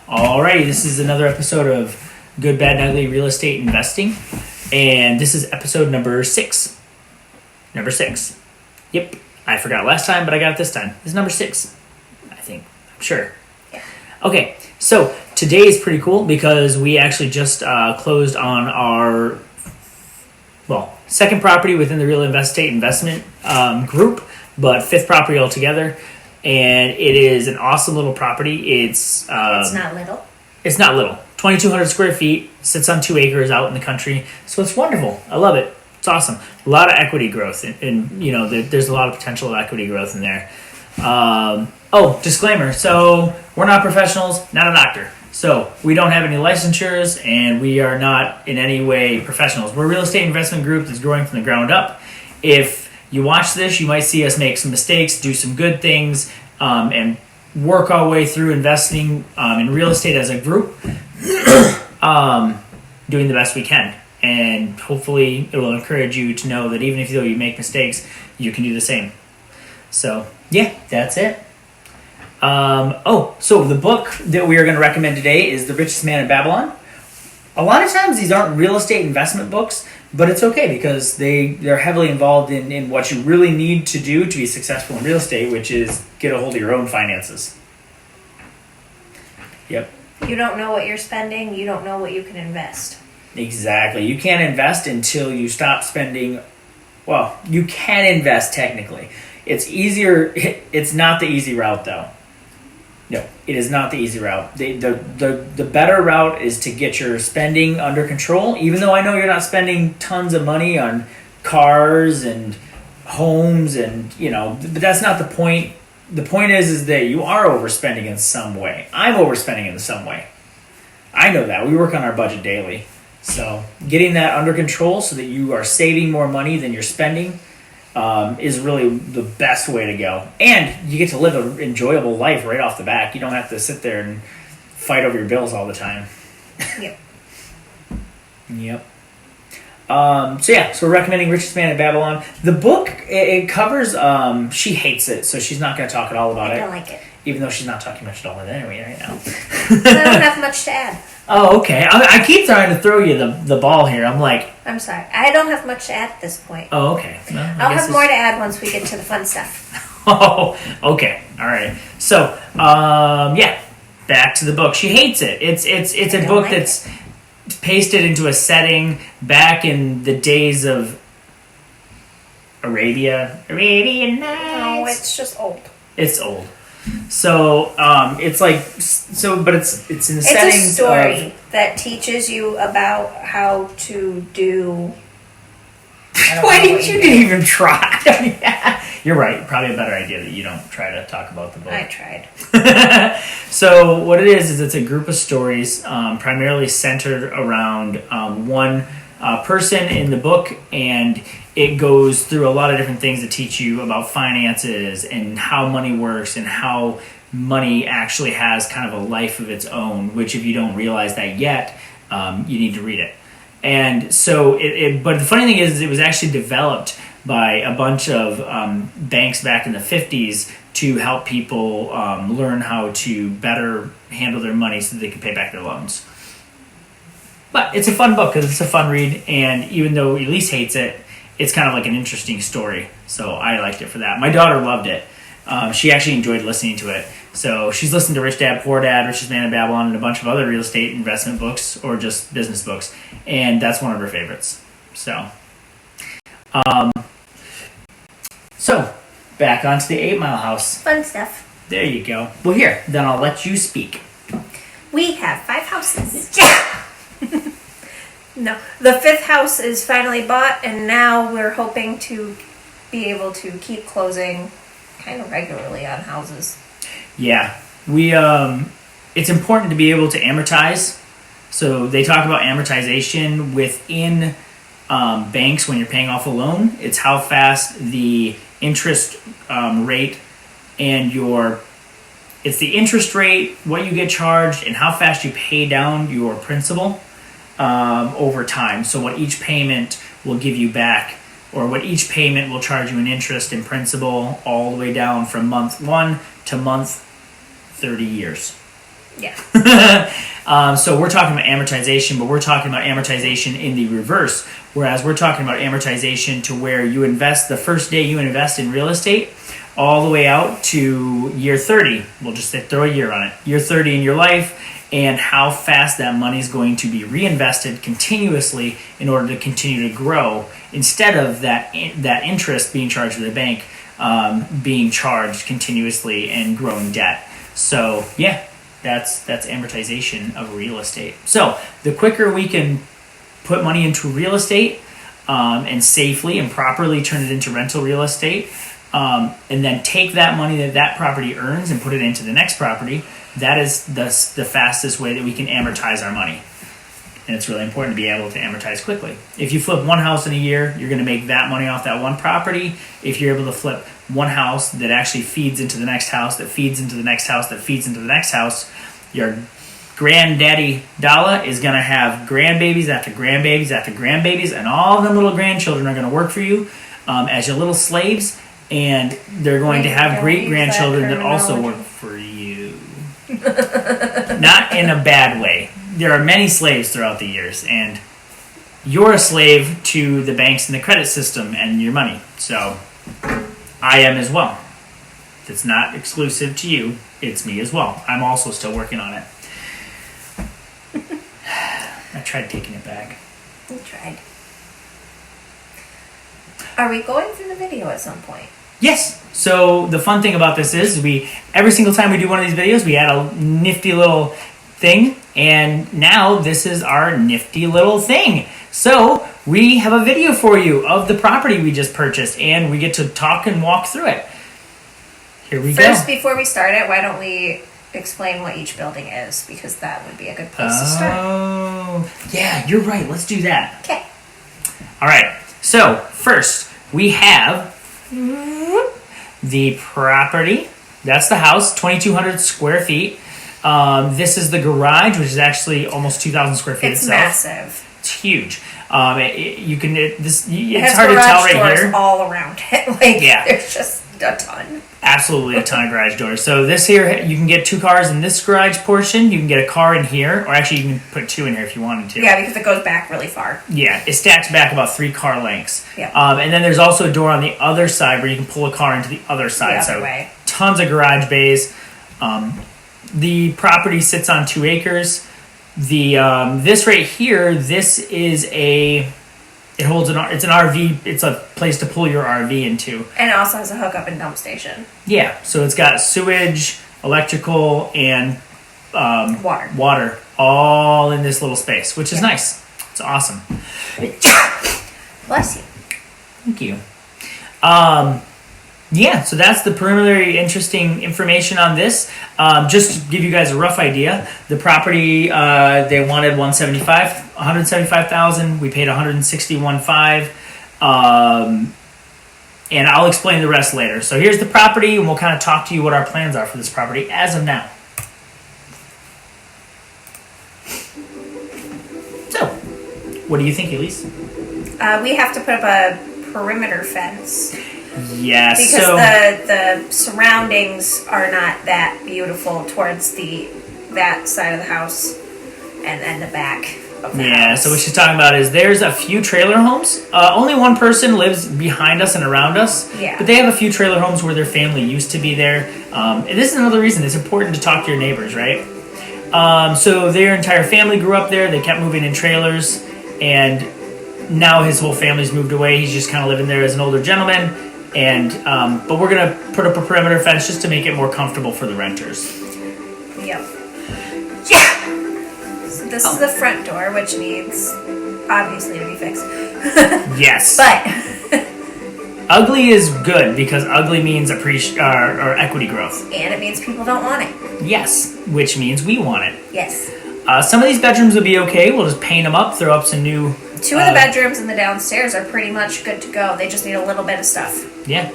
Alrighty, this is another episode of Good, Bad, and Ugly Real Estate Investing, and this is episode number 6. Number 6. Yep, I forgot last time, but I got it this time. It's number 6, I think. I'm sure. Yeah. Okay, so today is pretty cool because we actually just closed on our, second property within the Real Estate Investment group, but 5th property altogether. And it is an awesome little property. It's not little. It's not little. 2,200 square feet, sits on 2 acres out in the country. So it's wonderful. I love it. It's awesome. A lot of equity growth. And there's a lot of potential of equity growth in there. Disclaimer. So we're not professionals, not a doctor. So we don't have any licensures, and we are not in any way professionals. We're a real estate investment group that's growing from the ground up. If you watch this, you might see us make some mistakes, do some good things, and work our way through investing in real estate as a group, doing the best we can. And hopefully it will encourage you to know that even if you make mistakes, you can do the same. So, yeah, that's it. So the book that we are going to recommend today is The Richest Man in Babylon. A lot of times these aren't real estate investment books, but it's okay because they're heavily involved in what you really need to do to be successful in real estate, which is get a hold of your own finances. Yep. You don't know what you're spending. You don't know what you can invest. Exactly. You can't invest until you stop spending. Well, you can invest technically. It's easier. It's not the easy route, though. No, it is not the easy route. The better route is to get your spending under control, even though I know you're not spending tons of money on cars and homes and, but that's not the point. The point is that you are overspending in some way. I'm overspending in some way. I know that. We work on our budget daily. So getting that under control so that you are saving more money than you're spending is really the best way to go. And you get to live an enjoyable life right off the bat. You don't have to sit there and fight over your bills all the time. Yep. Yep. So we're recommending Richest Man in Babylon. The book, it covers, she hates it, so she's not going to talk at all about it. I don't like it. Even though she's not talking much at all anyway right now. I don't have much to add. Oh, okay. I keep trying to throw you the ball here. I'm like... I'm sorry. I don't have much to add at this point. Oh, okay. Well, I'll have more to add once we get to the fun stuff. Oh, okay. All right. So, back to the book. She hates it. It's a book that's pasted into a setting back in the days of Arabian Nights. No, it's just old. It's old. So, but it's in the settings of... It's a story that teaches you about how to do... Why didn't you even try? You're right. Probably a better idea that you don't try to talk about the book. I tried. So what it is it's a group of stories primarily centered around one person in the book, and it goes through a lot of different things to teach you about finances and how money works and how money actually has kind of a life of its own, which if you don't realize that yet, you need to read it. And so but the funny thing is it was actually developed by a bunch of banks back in the 50s to help people learn how to better handle their money so that they can pay back their loans. But it's a fun book because it's a fun read, and even though Elise hates it, it's kind of like an interesting story. So I liked it for that. My daughter loved it. She actually enjoyed listening to it. So she's listened to Rich Dad, Poor Dad, Richest Man in Babylon, and a bunch of other real estate investment books or just business books. And that's one of her favorites. So back onto the 8 Mile House. Fun stuff. There you go. Well, here, then I'll let you speak. We have 5 houses. Yeah! No, the 5th house is finally bought, and now we're hoping to be able to keep closing kind of regularly on houses. Yeah, we it's important to be able to amortize. So they talk about amortization within banks when you're paying off a loan. It's how fast the interest rate and it's the interest rate, what you get charged, and how fast you pay down your principal over time. So what each payment will give you back, or what each payment will charge you in interest and principal all the way down from month 1 to month 30 years. Yeah. So we're talking about amortization, but we're talking about amortization in the reverse. Whereas we're talking about amortization to where you invest the first day you invest in real estate all the way out to year 30. We'll just throw a year on it. Year 30 in your life, and how fast that money is going to be reinvested continuously in order to continue to grow, instead of that interest being charged to the bank being charged continuously and growing debt. So yeah, that's amortization of real estate. So the quicker we can put money into real estate and safely and properly turn it into rental real estate, and then take that money that property earns and put it into the next property, that is the fastest way that we can amortize our money. And it's really important to be able to amortize quickly. If you flip one house in a year, you're going to make that money off that one property. If you're able to flip one house that actually feeds into the next house, that feeds into the next house, that feeds into the next house, your granddaddy Dala is going to have grandbabies after grandbabies after grandbabies, and all of them little grandchildren are going to work for you as your little slaves, and they're going to have great-grandchildren that also work for you. Not in a bad way. There are many slaves throughout the years, and you're a slave to the banks and the credit system and your money. So I am as well. It's not exclusive to you. It's me as well. I'm also still working on it. I tried taking it back. You tried. Are we going through the video at some point? Yes. So the fun thing about this is every single time we do one of these videos, we add a nifty little thing, and now this is our nifty little thing. So we have a video for you of the property we just purchased, and we get to talk and walk through it. Here we go. First, before we start it, why don't we explain what each building is, because that would be a good place to start. Oh, yeah, you're right. Let's do that. Okay. All right. So first, we have the property. That's the house, 2,200 square feet. This is the garage, which is actually almost 2,000 square feet It's itself. massive. It's huge. It's It hard to tell right doors here. all around it. Like, Yeah. there's just a ton. Absolutely a ton of garage doors. So this here, you can get 2 cars in this garage portion. You can get a car in here, or actually you can put 2 in here if you wanted to. Yeah, because it goes back really far. Yeah, it stacks back about 3 car lengths. Yeah. And then there's also a door on the other side where you can pull a car into the other side. The other way. Tons of garage bays. The property sits on 2 acres. This right here, this is it's an RV. It's a place to pull your RV into. And it also has a hookup and dump station. Yeah, so it's got sewage, electrical, and water all in this little space, which is nice. It's awesome. Bless you. Thank you. Yeah, so that's the preliminary interesting information on this. Just to give you guys a rough idea, the property they wanted $175,000. We paid $161,500. And I'll explain the rest later. So here's the property, and we'll kind of talk to you what our plans are for this property as of now. So, what do you think, Elise? We have to put up a perimeter fence. Yes. Because the surroundings are not that beautiful towards that side of the house and then the back of the house. So what she's talking about is there's a few trailer homes. Only one person lives behind us and around us. Yeah. But they have a few trailer homes where their family used to be there. And this is another reason it's important to talk to your neighbors, right? So their entire family grew up there. They kept moving in trailers. And now his whole family's moved away. He's just kind of living there as an older gentleman. And but we're gonna put up a perimeter fence just to make it more comfortable for the renters. Yep. Yeah. So this is the front door, which needs obviously to be fixed. Yes. But ugly is good because ugly means or equity growth. And it means people don't want it. Yes, which means we want it. Yes. Some of these bedrooms will be okay. We'll just paint them up, throw up some new. 2 of the bedrooms and the downstairs are pretty much good to go. They just need a little bit of stuff. Yeah.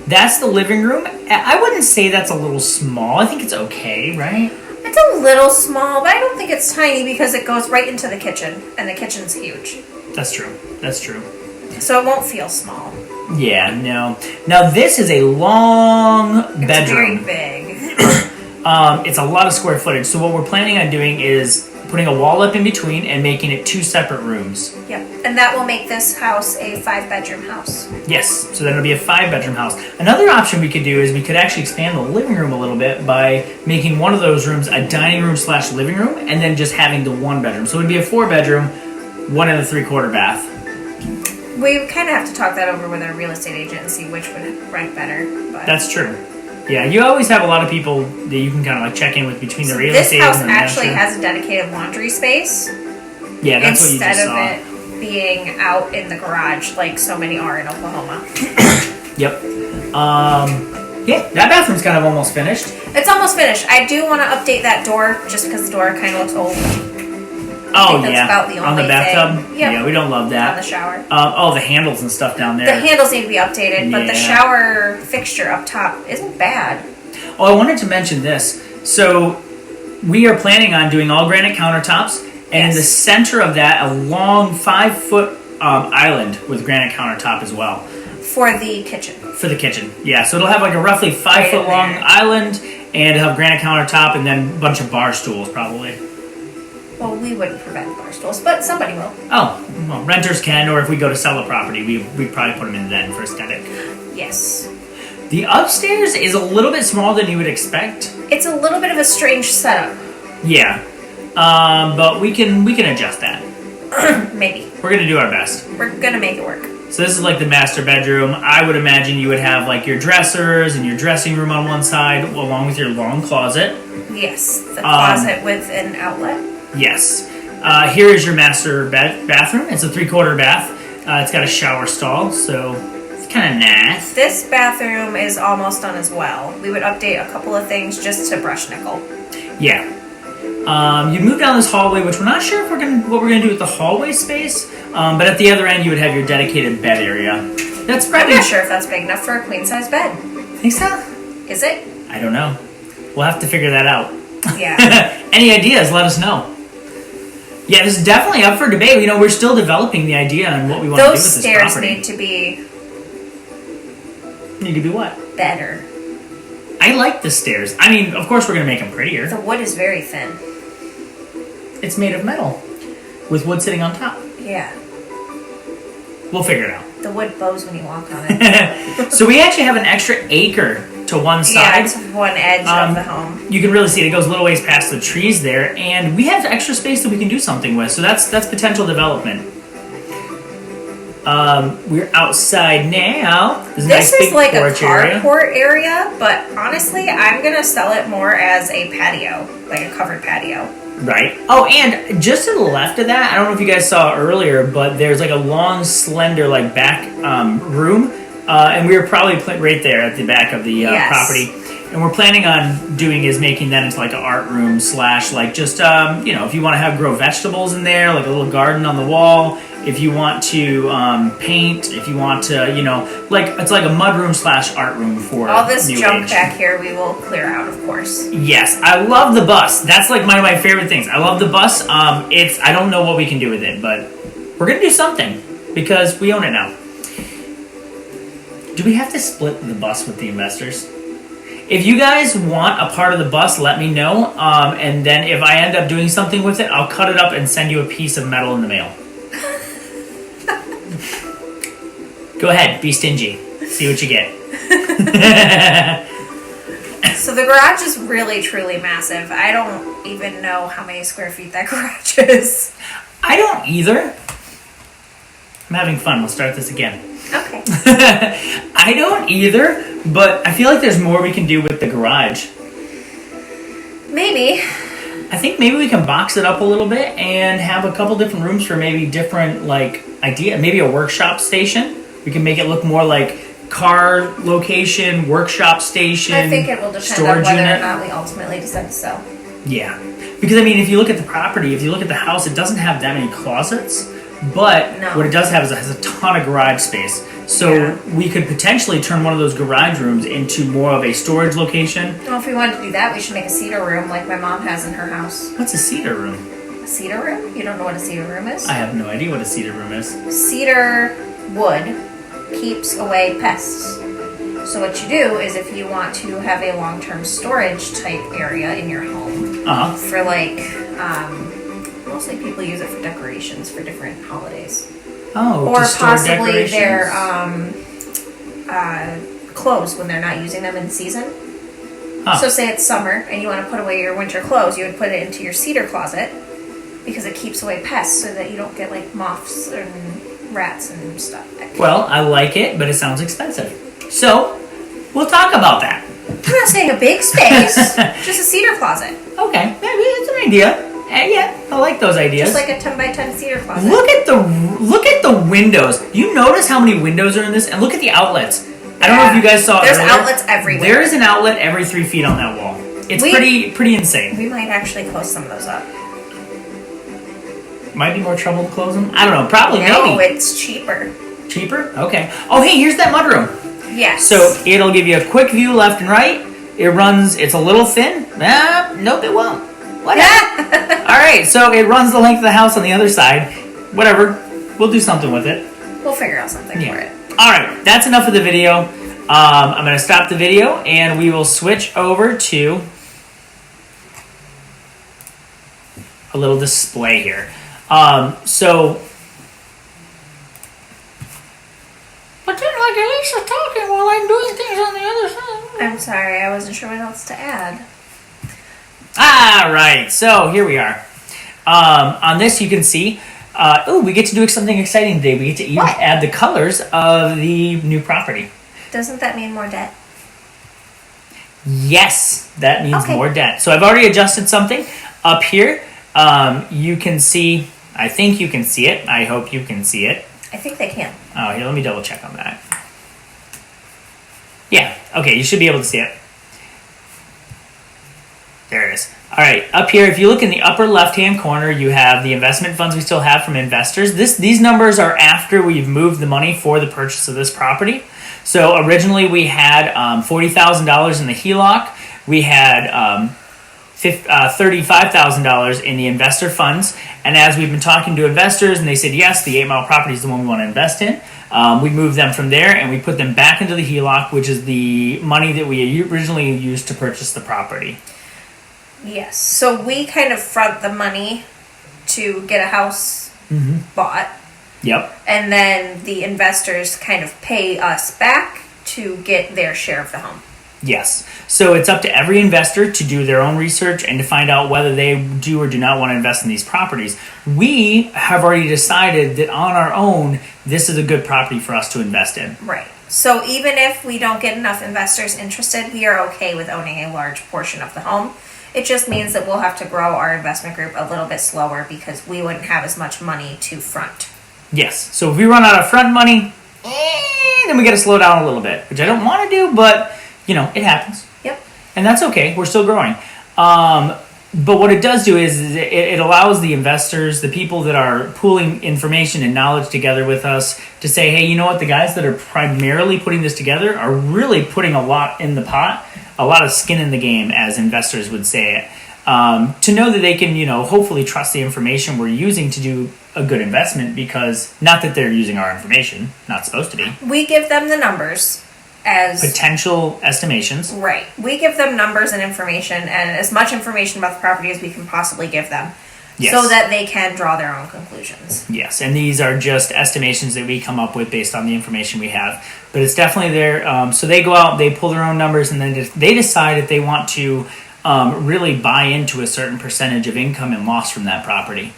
That's the living room. I wouldn't say that's a little small. I think it's okay, right? It's a little small, but I don't think it's tiny because it goes right into the kitchen, and the kitchen's huge. That's true. That's true. So it won't feel small. Yeah, no. Now, this is a long bedroom. It's very big. it's a lot of square footage. So what we're planning on doing is putting a wall up in between and making it 2 separate rooms. Yep. And that will make this house a 5-bedroom house. Yes, so then it'll be a 5-bedroom house. Another option we could do is we could actually expand the living room a little bit by making one of those rooms a dining room / living room, and then just having the 1 bedroom. So it'd be a 4-bedroom, 1 and a 3/4 bath. We kind of have to talk that over with our real estate agent and see which would rank better. But That's true. Yeah, you always have a lot of people that you can kind of like check in with between the real estate This house and the actually master. has a dedicated laundry space. Yeah, that's what you just instead saw. of it being out in the garage like so many are in Oklahoma. Yep. Yeah, that bathroom's kind of almost finished. It's almost finished. I do want to update that door just because the door kind of looks old. Oh, that's yeah. about the On the only bathtub? thing. Yep. Yeah, we don't love On that. the shower. The handles and stuff down there. The handles need to be updated, but the Yeah. shower fixture up top isn't bad. Oh, I wanted to mention this. So, we are planning on doing all granite countertops, and in the center of that, a long 5-foot island with granite countertop as well. For the kitchen. For the kitchen, yeah. So it'll have like a roughly 5-foot in long there. island, and it'll have granite countertop, and then a bunch of bar stools probably. Well, we wouldn't prevent bar stools, but somebody will. Oh, well, renters can, or if we go to sell a property, we'd probably put them in then for aesthetic. Yes. The upstairs is a little bit smaller than you would expect. It's a little bit of a strange setup. Yeah, but we can adjust that. Maybe. We're gonna do our best. We're gonna make it work. So this is like the master bedroom. I would imagine you would have like your dressers and your dressing room on one side, along with your long closet. Yes, the closet with an outlet. Yes. Here is your master bathroom. It's a 3/4 bath. It's got a shower stall, so it's kind of nice. This bathroom is almost done as well. We would update a couple of things just to brush nickel. Yeah. You'd move down this hallway, which we're not sure if what we're gonna do with the hallway space. But at the other end, you would have your dedicated bed area. That's I'm probably. not sure if that's big enough for a queen size bed. Think so? Is it? I don't know. We'll have to figure that out. Yeah. Any ideas? Let us know. Yeah, this is definitely up for debate. You know, we're still developing the idea on what we want to do with Those this stairs property. need to be Need to be what? better. I like the stairs. I mean, of course, we're gonna make them prettier. The wood is very thin. It's made of metal with wood sitting on top. Yeah. We'll figure it out. The wood bows when you walk on it. So we actually have an extra acre to one Yeah, side. it's one edge of the home. You can really see it. It goes a little ways past the trees there, and we have extra space that we can do something with. So that's potential development. We're outside now. There's a nice This big is like a porch area. carport area, but honestly, I'm gonna sell it more as a patio, like a covered patio. Right. Oh, and just to the left of that, I don't know if you guys saw earlier, but there's like a long, slender, like back room, and we were probably right there at the back of the Yes. property. And we're planning on doing is making that into like an art room / like just you know, if you want to grow vegetables in there, like a little garden on the wall. If you want to paint, if you want to, you know, like it's like a mudroom / art room for All this new junk age. back here we will clear out, of course. Yes, I love the bus. That's like one of my favorite things. I love the bus. I don't know what we can do with it, but we're gonna do something because we own it now. Do we have to split the bus with the investors? If you guys want a part of the bus, let me know. And then if I end up doing something with it, I'll cut it up and send you a piece of metal in the mail. Go ahead, be stingy. See what you get. So the garage is really, truly massive. I don't even know how many square feet that garage is. I don't either. I'm having fun. We'll start this again. Okay. I don't either, but I feel like there's more we can do with the garage. Maybe. I think maybe we can box it up a little bit and have a couple different rooms for maybe different, like, idea. Maybe a workshop station. We can make it look more like car location, workshop station. I think it will depend on storage whether unit. or not we ultimately decide to sell. Yeah. Because, I mean, if you look at the property, if you look at the house, it doesn't have that many closets. But No. what it does have is it has a ton of garage space. So Yeah. we could potentially turn one of those garage rooms into more of a storage location. Well, if we wanted to do that, we should make a cedar room like my mom has in her house. What's a cedar room? A cedar room? You don't know what a cedar room is? I have no idea what a cedar room is. Cedar wood keeps away pests. So what you do is if you want to have a long-term storage type area in your home for like, mostly people use it for decorations for different holidays. Oh, or to store possibly their decorations. clothes when they're not using them in season. So say it's summer and you want to put away your winter clothes, you would put it into your cedar closet because it keeps away pests so that you don't get like moths and rats and stuff. Well, I like it, but it sounds expensive. So, we'll talk about that. I'm not saying a big space, just a cedar closet. Okay, maybe it's an idea. Yeah, I like those ideas. Just like a 10 by 10 cedar closet. Look at the windows. You notice how many windows are in this, and look at the outlets. I don't know if you guys saw. There's earlier. outlets everywhere. There is an outlet every 3 feet on that wall. It's pretty insane. We might actually close some of those up. Might be more trouble to close them. I don't know. Probably maybe. No, it's cheaper. Cheaper? Okay. Oh, hey, here's that mudroom. Yes. So it'll give you a quick view left and right. It runs. It's a little thin. Nope, it won't. Whatever. All right. So it runs the length of the house on the other side. Whatever. We'll do something with it. We'll figure out something for it. All right. That's enough of the video. I'm going to stop the video and we will switch over to a little display here. So. But then, like, Elisa's talking while I'm doing things on the other side. I'm sorry, I wasn't sure what else to add. All right, so here we are. On this, you can see, we get to do something exciting today. We get to even add the colors of the new property. Doesn't that mean more debt? Yes, that means more debt. So I've already adjusted something up here. You can see, I think you can see it. I hope you can see it. I think they can. Oh, here, let me double check on that. Yeah, okay, you should be able to see it. There it is. All right, up here, if you look in the upper left-hand corner, you have the investment funds we still have from investors. These numbers are after we've moved the money for the purchase of this property. So originally we had $40,000 in the HELOC. We had $35,000 in the investor funds. And as we've been talking to investors and they said, yes, the 8 Mile property is the one we want to invest in, we moved them from there and we put them back into the HELOC, which is the money that we originally used to purchase the property. Yes. So we kind of front the money to get a house bought. Yep. And then the investors kind of pay us back to get their share of the home. Yes. So it's up to every investor to do their own research and to find out whether they do or do not want to invest in these properties. We have already decided that on our own, this is a good property for us to invest in. Right. So even if we don't get enough investors interested, we are okay with owning a large portion of the home. It just means that we'll have to grow our investment group a little bit slower because we wouldn't have as much money to front. Yes. So if we run out of front money, then we got to slow down a little bit, which I don't want to do, but you know, it happens. Yep. And that's okay. We're still growing. But what it does do is it allows the investors, the people that are pooling information and knowledge together with us to say, hey, you know what? The guys that are primarily putting this together are really putting a lot in the pot, a lot of skin in the game, as investors would say it, to know that they can, you know, hopefully trust the information we're using to do a good investment, because not that they're using our information, not supposed to be. We give them the numbers as potential estimations. Right. We give them numbers and information and as much information about the property as we can possibly give them. Yes. So that they can draw their own conclusions. Yes, and these are just estimations that we come up with based on the information we have. But it's definitely there. So they go out, they pull their own numbers, and then they decide if they want to really buy into a certain percentage of income and loss from that property.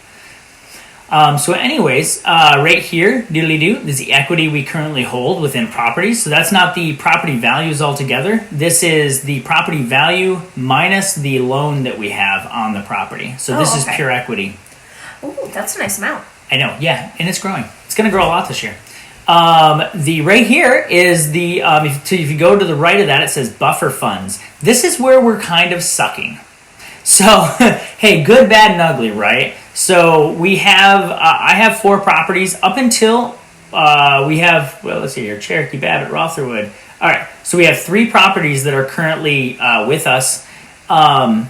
So anyways, right here, doodly-doo, is the equity we currently hold within properties. So that's not the property values altogether. This is the property value minus the loan that we have on the property. So this is pure equity. Ooh, that's a nice amount. I know, yeah, and it's growing. It's going to grow a lot this year. The right here is the, if you go to the right of that, it says buffer funds. This is where we're kind of sucking. So, hey, good, bad, and ugly, right? So we have, I have 4 properties up until we have, well, let's see here, Cherokee, Babbitt, Rotherwood. All right, so we have 3 properties that are currently with us. And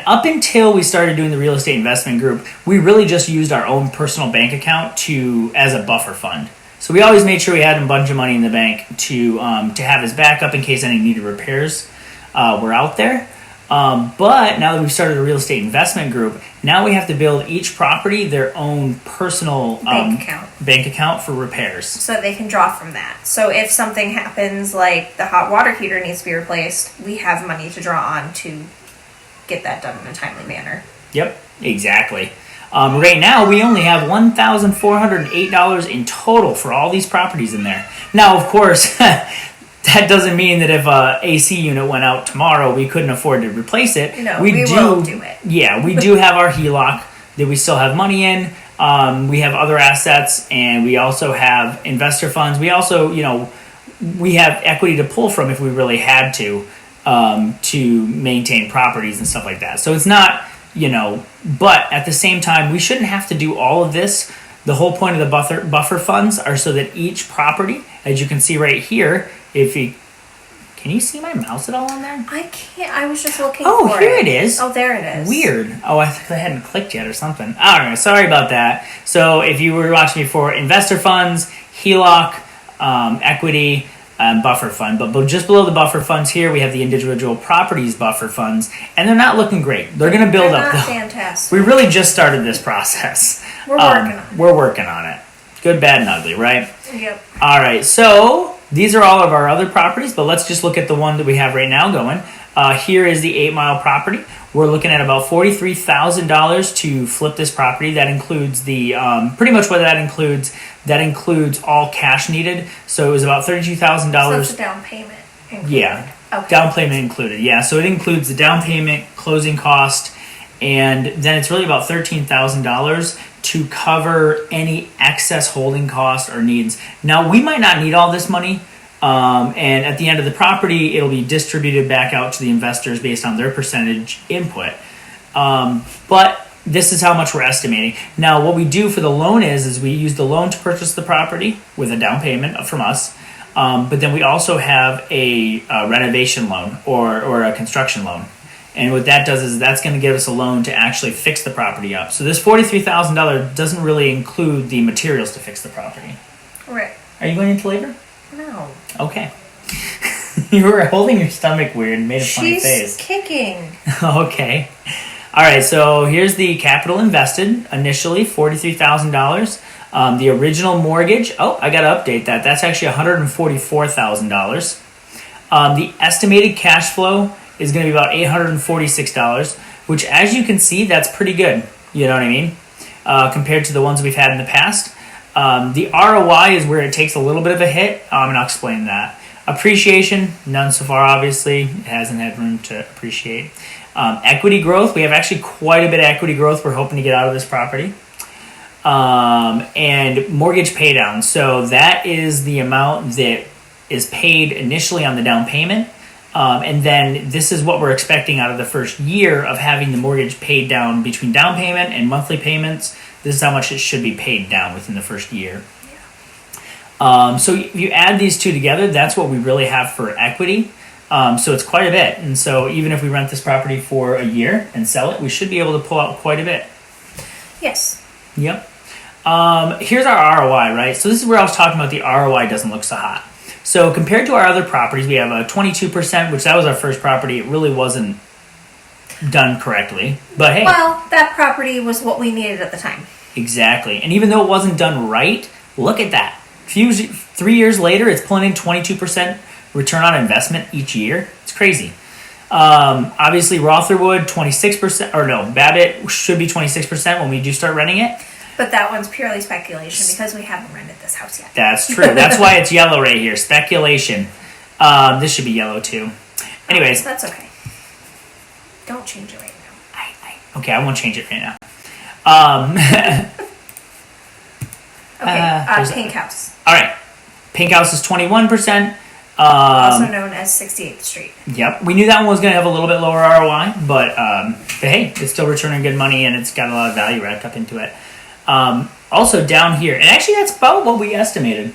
up until we started doing the real estate investment group, we really just used our own personal bank account as a buffer fund. So we always made sure we had a bunch of money in the bank to have as backup in case any needed repairs were out there. But now that we've started a real estate investment group, now we have to build each property their own personal bank account for repairs. So that they can draw from that. So if something happens, like the hot water heater needs to be replaced, we have money to draw on to get that done in a timely manner. Yep, exactly. Right now, we only have $1,408 in total for all these properties in there. Now, of course, that doesn't mean that if a AC unit went out tomorrow, we couldn't afford to replace it. No, we will do it. Yeah, we do have our HELOC that we still have money in. We have other assets, and we also have investor funds. We also, we have equity to pull from if we really had to maintain properties and stuff like that. So it's not, but at the same time, we shouldn't have to do all of this. The whole point of the buffer funds are so that each property, as you can see right here, can you see my mouse at all on there? I can't. I was just looking for it. Oh, here it is. Oh, there it is. Weird. Oh, I hadn't clicked yet or something. I don't know. Sorry about that. So if you were watching before, investor funds, HELOC, equity, buffer fund. But just below the buffer funds here, we have the individual properties buffer funds, and they're not looking great. They're going to build up. Not fantastic. We really just started this process. We're working on it. We're working on it. Good, bad, and ugly, right? Yep. All right. So these are all of our other properties, but let's just look at the one that we have right now going. Here is the 8 Mile property. We're looking at about $43,000 to flip this property. That includes the pretty much what that includes. That includes all cash needed. So it was about $32,000. So that's a down payment included. Yeah. Okay. Down payment included. Yeah. So it includes the down payment, closing cost, and then it's really about $13,000 to cover any excess holding costs or needs. Now, we might not need all this money, and at the end of the property, it'll be distributed back out to the investors based on their percentage input. But this is how much we're estimating. Now, what we do for the loan is we use the loan to purchase the property with a down payment from us, but then we also have a renovation loan or a construction loan. And what that does is that's going to give us a loan to actually fix the property up. So this $43,000 doesn't really include the materials to fix the property. Right. Are you going into labor? No. Okay. You were holding your stomach weird and made a funny face. She's kicking. Okay. All right, so here's the capital invested initially, $43,000. The original mortgage, I got to update that. That's actually $144,000. The estimated cash flow is going to be about $846, which, as you can see, that's pretty good. You know what I mean? Compared to the ones we've had in the past. The ROI is where it takes a little bit of a hit, and I'll explain that. Appreciation, none so far, obviously. It hasn't had room to appreciate. Equity growth, we have actually quite a bit of equity growth we're hoping to get out of this property. And mortgage pay down. So that is the amount that is paid initially on the down payment. And then this is what we're expecting out of the first year of having the mortgage paid down between down payment and monthly payments. This is how much it should be paid down within the first year. So if you add these two together, that's what we really have for equity. So it's quite a bit. And so even if we rent this property for a year and sell it, we should be able to pull out quite a bit. Yes. Yep. Here's our ROI, right? So this is where I was talking about the ROI doesn't look so hot. So compared to our other properties, we have a 22%, which that was our first property. It really wasn't done correctly. But hey. Well, that property was what we needed at the time. Exactly. And even though it wasn't done right, look at that. 3 years later, it's pulling in 22% return on investment each year. It's crazy. Obviously, Rotherwood, 26%, or no, Babbitt should be 26% when we do start renting it. But that one's purely speculation because we haven't rented this house yet. That's true. That's why it's yellow right here. Speculation. This should be yellow too. Anyways. That's okay. Don't change it right now. Okay, I won't change it right now. Pink House. All right. Pink House is 21%. Also known as 68th Street. Yep. We knew that one was going to have a little bit lower ROI, but hey, it's still returning good money and it's got a lot of value wrapped up into it. Also down here, and actually that's about what we estimated.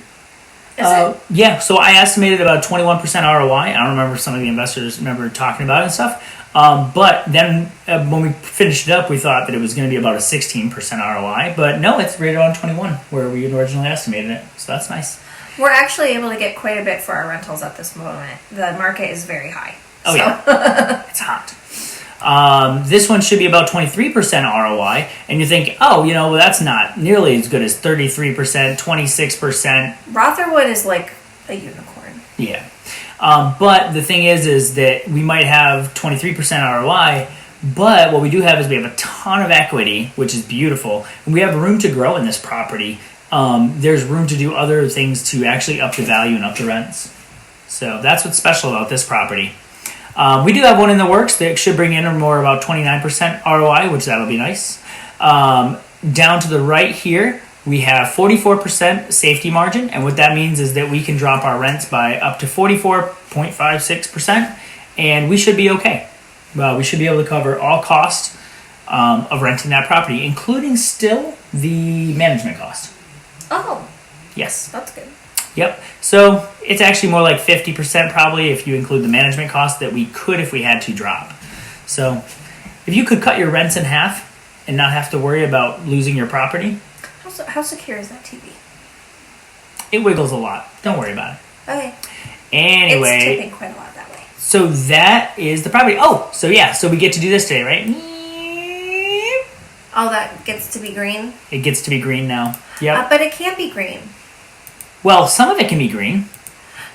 Is it? Yeah, so I estimated about 21% ROI. I don't remember if some of the investors remember talking about it and stuff. But then when we finished it up, we thought that it was going to be about a 16% ROI. But no, it's right around 21 where we originally estimated it. So that's nice. We're actually able to get quite a bit for our rentals at this moment. The market is very high. Oh, yeah. It's hot. This one should be about 23% ROI. And you think, oh, well, that's not nearly as good as 33%, 26%. Rotherwood is like a unicorn. Yeah. But the thing is that we might have 23% ROI, but what we do have is we have a ton of equity, which is beautiful. And we have room to grow in this property. There's room to do other things to actually up the value and up the rents. So that's what's special about this property. We do have one in the works that should bring in more about 29% ROI, which that'll be nice. Down to the right here, we have 44% safety margin, and what that means is that we can drop our rents by up to 44.56%, and we should be okay. We should be able to cover all costs of renting that property, including still the management cost. Oh. Yes. That's good. Yep. So it's actually more like 50% probably if you include the management cost that we could if we had to drop. So if you could cut your rents in half and not have to worry about losing your property. How secure is that TV? It wiggles a lot. Don't worry about it. Okay. Anyway. It's tipping quite a lot that way. So that is the property. Oh, so yeah. So we get to do this today, right? Oh, that gets to be green? It gets to be green now. Yep. But it can't be green. Well, some of it can be green.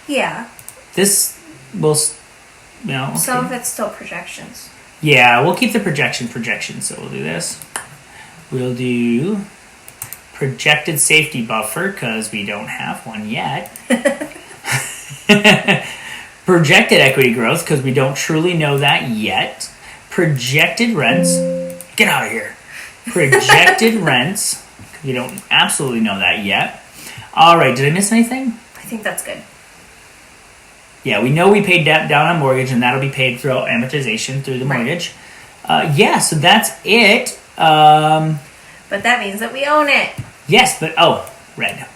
Yeah. This will, okay. Some of it's still projections. Yeah, we'll keep the projection. So we'll do this. We'll do projected safety buffer because we don't have one yet. Projected equity growth because we don't truly know that yet. Projected rents. Get out of here. Projected rents. We don't absolutely know that yet. All right, did I miss anything? I think that's good. Yeah, we know we paid debt down on mortgage, and that'll be paid through amortization through the mortgage. Yeah, so that's it. But that means that we own it. Yes, but red.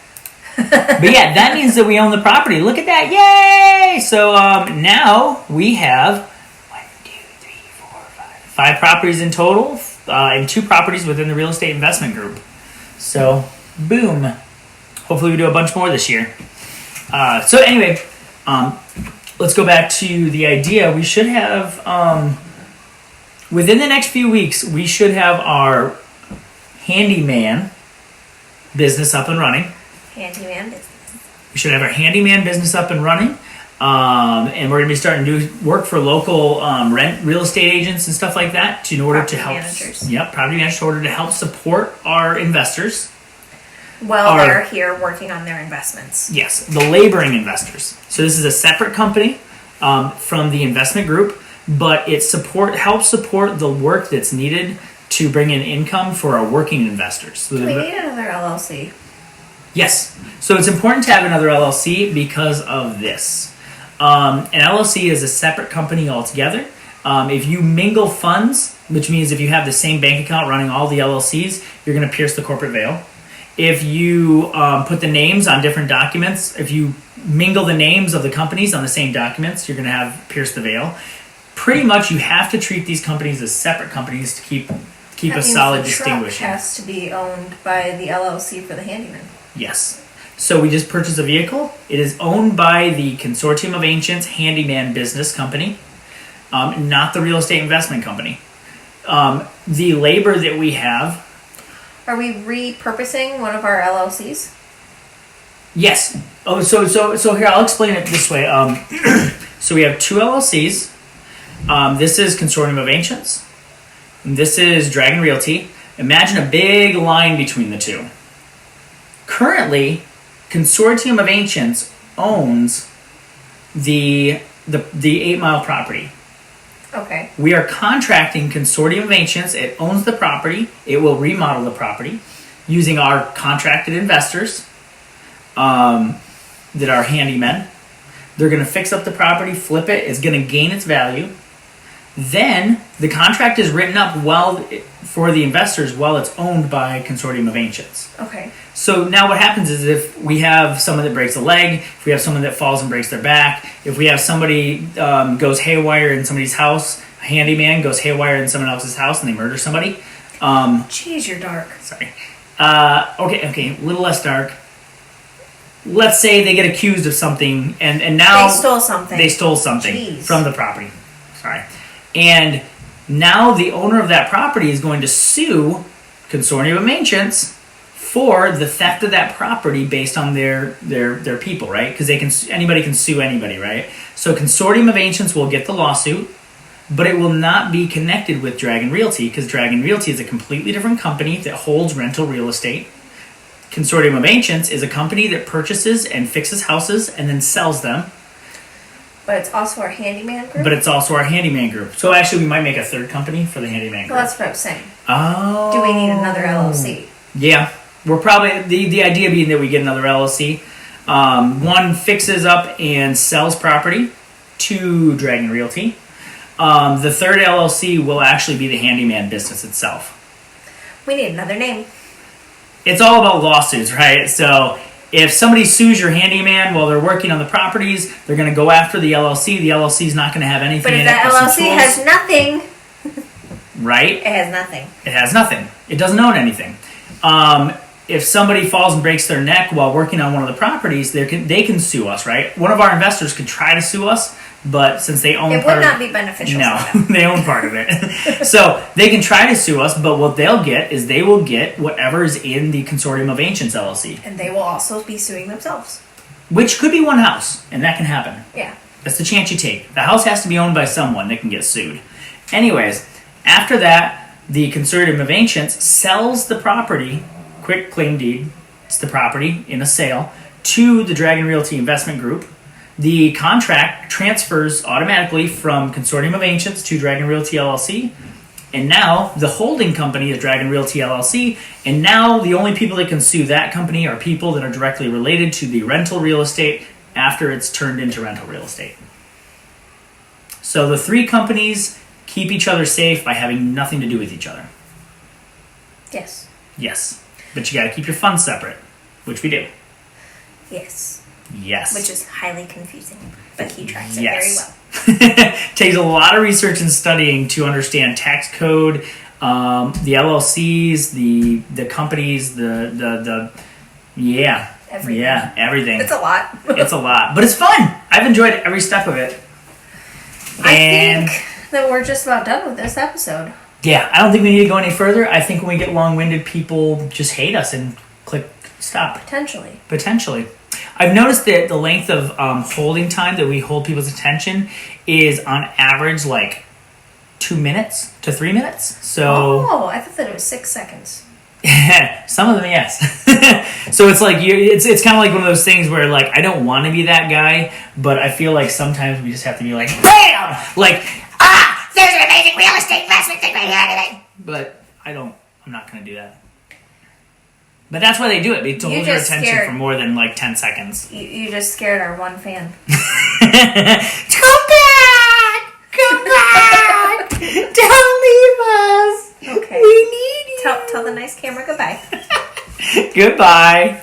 But yeah, that means that we own the property. Look at that! Yay! So now we have 5 properties in total, and 2 properties within the real estate investment group. So, boom. Hopefully we do a bunch more this year. So anyway, let's go back to the idea. We should have, within the next few weeks, we should have our handyman business up and running. Handyman business. We should have our handyman business up and running. And we're going to be starting to do work for local real estate agents and stuff like that in order to help. Managers. Yep, property managers in order to help support our investors. While they're here working on their investments. Yes, the laboring investors. So this is a separate company from the investment group, but it helps support the work that's needed to bring in income for our working investors. So we need another LLC. Yes. So it's important to have another LLC because of this. An LLC is a separate company altogether. If you mingle funds, which means if you have the same bank account running all the LLCs, you're going to pierce the corporate veil. If you put the names on different documents, if you mingle the names of the companies on the same documents, you're going to have pierced the veil. Pretty much you have to treat these companies as separate companies to keep a solid distinguishing. The truck has to be owned by the LLC for the handyman. Yes. So we just purchased a vehicle. It is owned by the Consortium of Ancients Handyman Business Company, not the real estate investment company. The labor that we have. Are we repurposing one of our LLCs? Yes. Oh, so here, I'll explain it this way. So we have 2 LLCs. This is Consortium of Ancients. And this is Dragon Realty. Imagine a big line between the 2. Currently, Consortium of Ancients owns the 8 Mile property. Okay. We are contracting Consortium of Ancients. It owns the property. It will remodel the property using our contracted investors that are handymen. They're going to fix up the property, flip it. It's going to gain its value. Then the contract is written up for the investors while it's owned by Consortium of Ancients. Okay. So now what happens is if we have someone that breaks a leg, if we have someone that falls and breaks their back, if we have somebody goes haywire in somebody's house, a handyman goes haywire in someone else's house and they murder somebody. Jeez, you're dark. Sorry. Okay, a little less dark. Let's say they get accused of something and now... They stole something. Jeez. From the property. Sorry. And now the owner of that property is going to sue Consortium of Ancients for the theft of that property based on their people, right? Because anybody can sue anybody, right? So Consortium of Ancients will get the lawsuit, but it will not be connected with Dragon Realty because Dragon Realty is a completely different company that holds rental real estate. Consortium of Ancients is a company that purchases and fixes houses and then sells them. But it's also our handyman group. So actually, we might make a third company for the handyman group. Well, that's what I was saying. Oh. Do we need another LLC? Yeah. We're probably... The idea being that we get another LLC. One fixes up and sells property to Dragon Realty. The third LLC will actually be the handyman business itself. We need another name. It's all about lawsuits, right? So if somebody sues your handyman while they're working on the properties, they're going to go after the LLC. The LLC is not going to have anything in it. But if the LLC has nothing... Right? It has nothing. It has nothing. It doesn't own anything. If somebody falls and breaks their neck while working on one of the properties, they can sue us, right? One of our investors could try to sue us, but since they own it would not be beneficial. No, they own part of it. So they can try to sue us, but what they'll get is they will get whatever is in the Consortium of Ancients LLC. And they will also be suing themselves. Which could be one house, and that can happen. Yeah. That's the chance you take. The house has to be owned by someone that can get sued. Anyways, after that, the Consortium of Ancients sells the property, quick claim deed, it's the property in a sale, to the Dragon Realty Investment Group. The contract transfers automatically from Consortium of Ancients to Dragon Realty LLC. And now the holding company is Dragon Realty LLC. And now the only people that can sue that company are people that are directly related to the rental real estate after it's turned into rental real estate. So the three companies keep each other safe by having nothing to do with each other. Yes. Yes. But you got to keep your funds separate, which we do. Yes. Yes. Which is highly confusing, but he tracks it very well. Takes a lot of research and studying to understand tax code, the LLCs, the companies, the everything. Yeah, everything. It's a lot. It's a lot, but it's fun. I've enjoyed every step of it. I think that we're just about done with this episode. Yeah, I don't think we need to go any further. I think when we get long-winded, people just hate us and click stop. Potentially. I've noticed that the length of holding time that we hold people's attention is on average like 2 minutes to 3 minutes. So I thought that it was 6 seconds. Some of them, yes. So it's like it's kind of like one of those things where like I don't want to be that guy, but I feel like sometimes we just have to be like bam, like there's an amazing real estate investment thing right here. But I'm not going to do that. But that's why they do it, to hold your attention for more than like 10 seconds. You just scared our one fan. Come back! Come back! Don't leave us! Okay. We need you! Tell the nice camera goodbye. Goodbye.